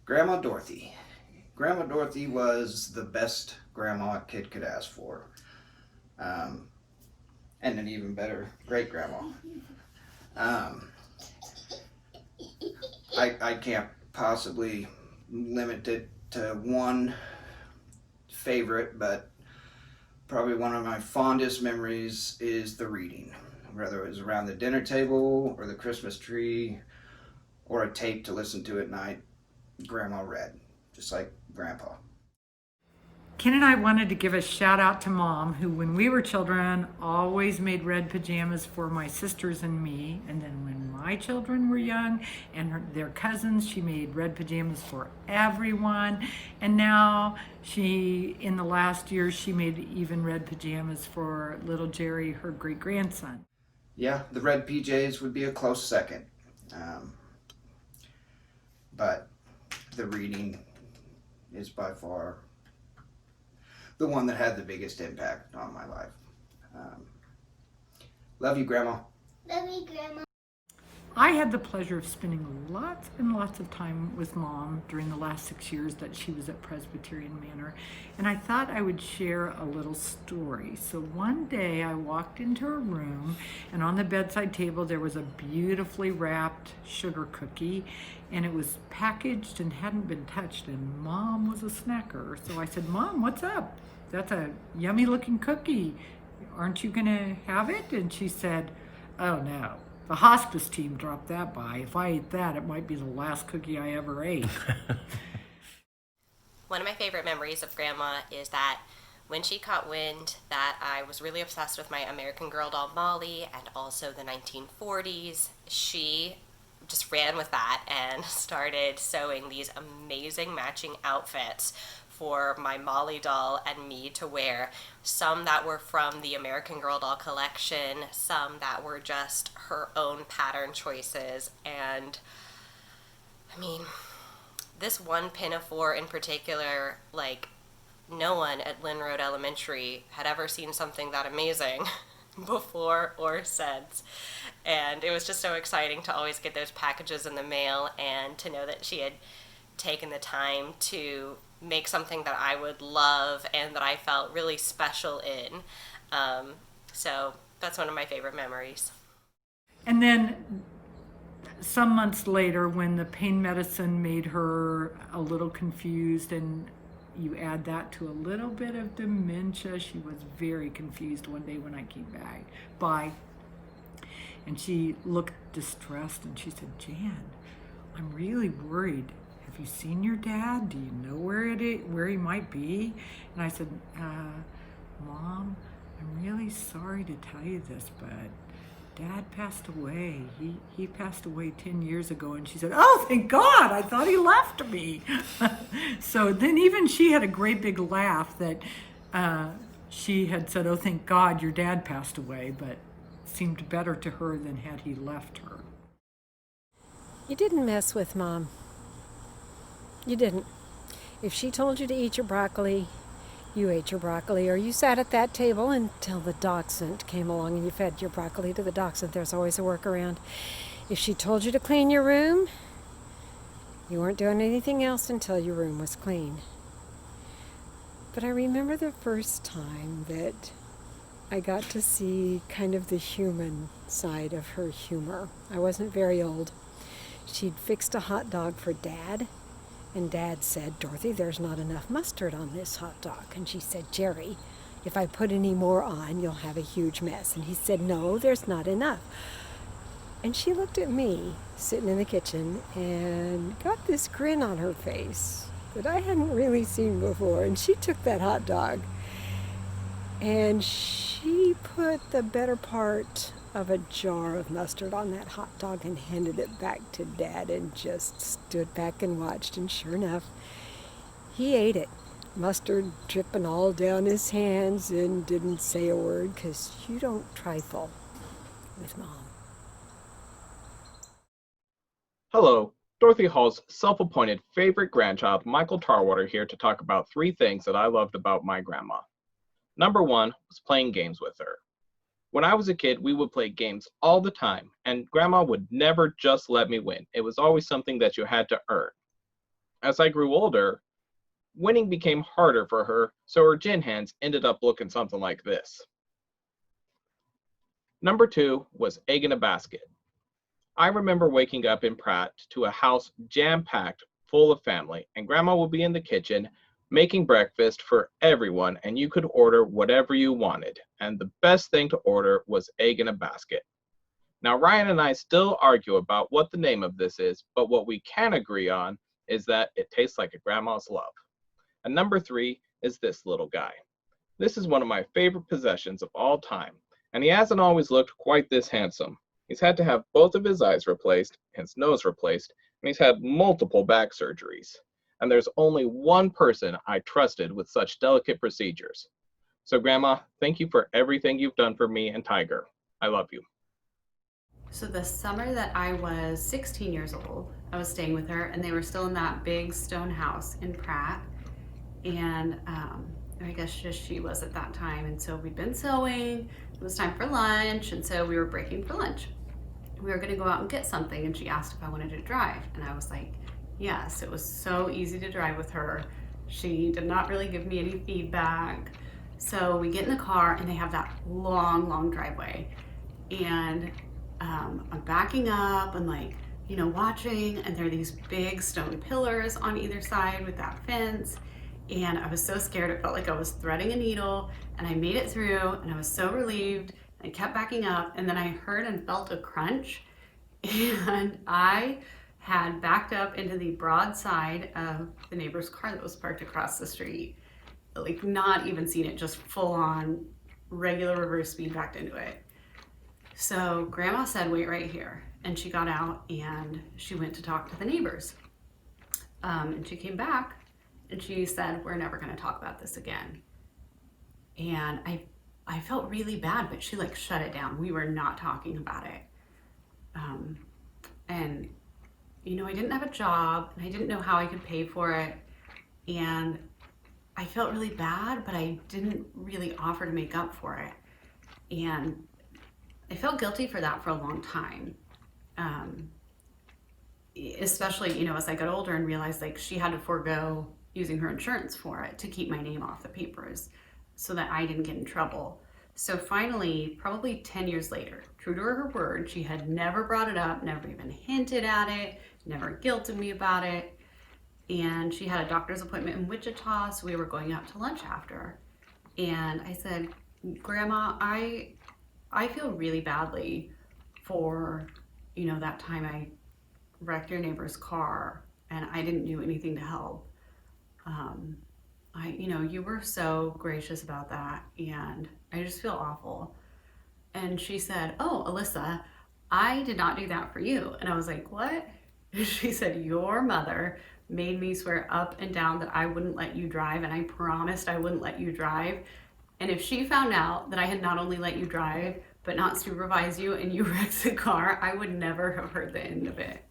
Grandma Dorothy. Grandma Dorothy was the best grandma a kid could ask for. Um, and an even better great grandma. Um, I can't possibly limit it to one favorite, but probably one of my fondest memories is the reading. Whether it was around the dinner table or the Christmas tree or a tape to listen to at night, Grandma read, just like Grandpa. Ken and I wanted to give a shout out to Mom, who, when we were children, always made red pajamas for my sisters and me. And then when my children were young and their cousins, she made red pajamas for everyone. And now in the last year, she made even red pajamas for little Jerry, her great grandson. Yeah, the red PJs would be a close second. Um, but the reading is by far the one that had the biggest impact on my life. Um, Love you, Grandma. Love you, Grandma. I had the pleasure of spending lots and lots of time with Mom during the last 6 years that she was at Presbyterian Manor, and I thought I would share a little story. So one day I walked into her room, and on the bedside table there was a beautifully wrapped sugar cookie, and it was packaged and hadn't been touched, and Mom was a snacker. So I said, "Mom, what's up? That's a yummy looking cookie. Aren't you gonna have it?" And she said, "Oh no. The hospice team dropped that by. If I ate that, it might be the last cookie I ever ate." One of my favorite memories of Grandma is that when she caught wind that I was really obsessed with my American Girl doll Molly and also the 1940s, she just ran with that and started sewing these amazing matching outfits for my Molly doll and me to wear. Some that were from the American Girl doll collection, some that were just her own pattern choices. And I mean, this one pinafore in particular, like, no one at Lynn Road Elementary had ever seen something that amazing before or since. And it was just so exciting to always get those packages in the mail and to know that she had taken the time to make something that I would love and that I felt really special in. So that's one of my favorite memories. And then some months later, when the pain medicine made her a little confused, and you add that to a little bit of dementia, she was very confused one day when I came by, and she looked distressed, and she said, "Jan, I'm really worried. Have you seen your dad? Do you know where he might be?" And I said, "Mom, I'm really sorry to tell you this, but Dad passed away. He passed away 10 years ago." And she said, "Oh, thank God, I thought he left me." So then even she had a great big laugh that she had said, "Oh, thank God your dad passed away," but seemed better to her than had he left her. You didn't mess with Mom. You didn't. If she told you to eat your broccoli, you ate your broccoli, or you sat at that table until the dachshund came along and you fed your broccoli to the dachshund. There's always a workaround. If she told you to clean your room, you weren't doing anything else until your room was clean. But I remember the first time that I got to see kind of the human side of her humor. I wasn't very old. She'd fixed a hot dog for Dad, and Dad said, "Dorothy, there's not enough mustard on this hot dog." And she said, "Jerry, if I put any more on, you'll have a huge mess." And he said, "No, there's not enough." And she looked at me sitting in the kitchen and got this grin on her face that I hadn't really seen before. And she took that hot dog and she put the better part of a jar of mustard on that hot dog and handed it back to Dad and just stood back and watched. And sure enough, he ate it. Mustard dripping all down his hands, and didn't say a word, 'cause you don't trifle with Mom. Hello, Dorothy Hall's self-appointed favorite grandchild, Michael Tarwater, here to talk about 3 things that I loved about my grandma. Number 1 was playing games with her. When I was a kid, we would play games all the time, and Grandma would never just let me win. It was always something that you had to earn. As I grew older, winning became harder for her, so her gin hands ended up looking something like this. Number 2 was egg in a basket. I remember waking up in Pratt to a house jam-packed full of family, and Grandma would be in the kitchen making breakfast for everyone, and you could order whatever you wanted. And the best thing to order was egg in a basket. Now, Ryan and I still argue about what the name of this is, but what we can agree on is that it tastes like a grandma's love. And number 3 is this little guy. This is one of my favorite possessions of all time, and he hasn't always looked quite this handsome. He's had to have both of his eyes replaced, his nose replaced, and he's had multiple back surgeries. And there's only one person I trusted with such delicate procedures. So Grandma, thank you for everything you've done for me and Tiger. I love you. So the summer that I was 16 years old, I was staying with her, and they were still in that big stone house in Pratt. And I guess just she was at that time. And so we'd been sewing, it was time for lunch, and so we were breaking for lunch. We were gonna go out and get something, and she asked if I wanted to drive. And I was like, yes. It was so easy to drive with her. She did not really give me any feedback. So we get in the car, and they have that long, long driveway. And I'm backing up and watching, and there are these big stone pillars on either side with that fence. And I was so scared, it felt like I was threading a needle, and I made it through, and I was so relieved. I kept backing up, and then I heard and felt a crunch, and I had backed up into the broad side of the neighbor's car that was parked across the street. Not even seen it, just full on regular reverse speed backed into it. So Grandma said, wait right here. And she got out and she went to talk to the neighbors. And she came back and she said, we're never gonna talk about this again. And I felt really bad, but she shut it down. We were not talking about it. And I didn't have a job, and I didn't know how I could pay for it. And I felt really bad, but I didn't really offer to make up for it. And I felt guilty for that for a long time. Especially, as I got older and realized she had to forego using her insurance for it to keep my name off the papers so that I didn't get in trouble. So finally, probably 10 years later, true to her word, she had never brought it up, never even hinted at it, never guilted me about it. And she had a doctor's appointment in Wichita, so we were going out to lunch after. And I said, Grandma, I feel really badly for, that time I wrecked your neighbor's car and I didn't do anything to help. You were so gracious about that, and I just feel awful. And she said, oh, Alyssa, I did not do that for you. And I was like, what? She said, your mother made me swear up and down that I wouldn't let you drive, and I promised I wouldn't let you drive. And if she found out that I had not only let you drive, but not supervise you, and you wrecked the car, I would never have heard the end of it.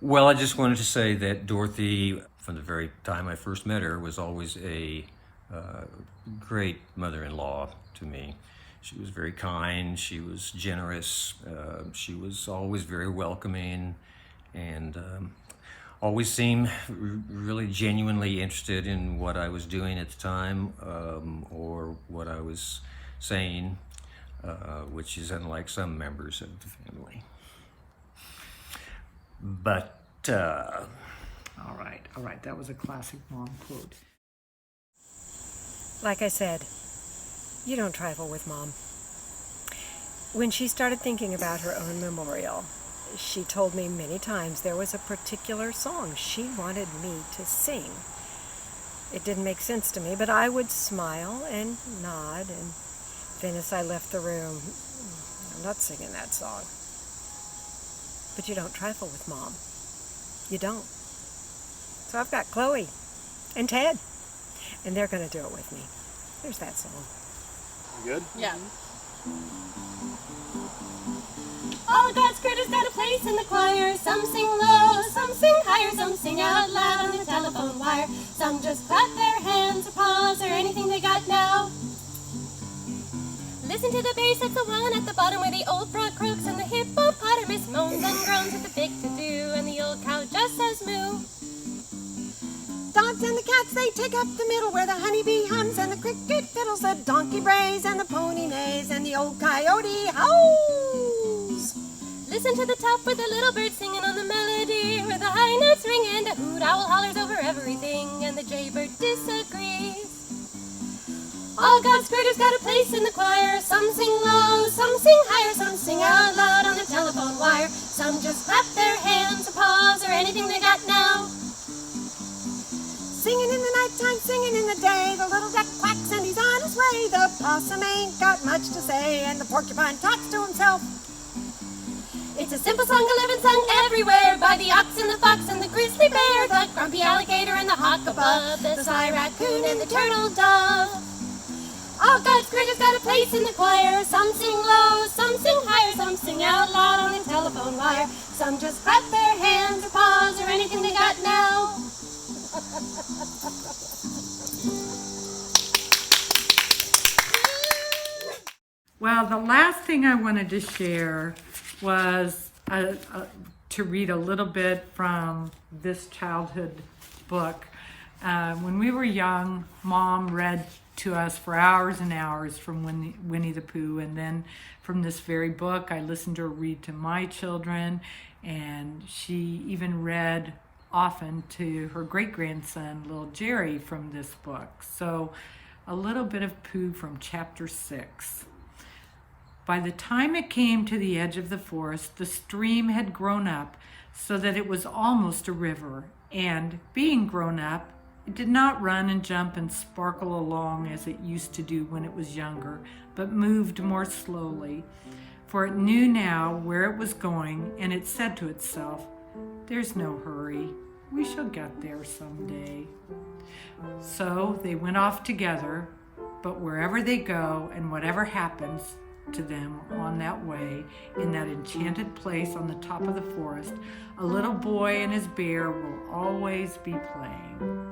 Well, I just wanted to say that Dorothy, from the very time I first met her, was always a great mother-in-law to me. She was very kind, she was generous, she was always very welcoming, and always seemed really genuinely interested in what I was doing at the time, or what I was saying, which is unlike some members of the family. But, All right, that was a classic mom quote. Like I said, you don't trifle with Mom. When she started thinking about her own memorial, she told me many times there was a particular song she wanted me to sing. It didn't make sense to me, but I would smile and nod, and then as I left the room, I'm not singing that song. But you don't trifle with Mom. You don't. So I've got Chloe and Ted, and they're going to do it with me. Here's that song. Good? Yeah. All God's critters got a place in the choir. Some sing low, some sing higher, some sing out loud on the telephone wire. Some just clap their hands or paws or anything they got now. Listen to the bass, it's the one at the bottom where the old frog croaks and the hippopotamus moans and groans with the big to-do and the old cow dogs and the cats, they take up the middle where the honeybee hums and the cricket fiddles, the donkey brays and the pony neighs and the old coyote howls. Listen to the top with the little bird singing on the melody, where the high notes ring and a hoot owl hollers over everything, and the jaybird disagrees. All God's critters got a place in the choir. Some sing low, some sing higher, some sing out loud on the telephone wire. Some just clap their hands or paws or anything they got now. Singing in the nighttime, singing in the day, the little duck quacks and he's on his way. The possum ain't got much to say and the porcupine talks to himself. It's a simple song, a living sung everywhere by the ox and the fox and the grizzly bear, the grumpy alligator and the hawk above, the sly raccoon and the turtle dove. All God's critters got a place in the choir. Some sing low, some sing higher, some sing out loud on the telephone wire. Some just clap their hands or paws or anything they got now. Well, the last thing I wanted to share was to read a little bit from this childhood book. When we were young, Mom read to us for hours and hours from Winnie the Pooh, and then from this very book I listened to her read to my children, and she even read often to her great-grandson little Jerry from this book. So a little bit of Pooh from chapter 6. By the time it came to the edge of the forest, the stream had grown up so that it was almost a river, and being grown up, it did not run and jump and sparkle along as it used to do when it was younger, but moved more slowly. For it knew now where it was going, and it said to itself, "There's no hurry. We shall get there someday." So they went off together, but wherever they go and whatever happens to them on that way, in that enchanted place on the top of the forest, a little boy and his bear will always be playing.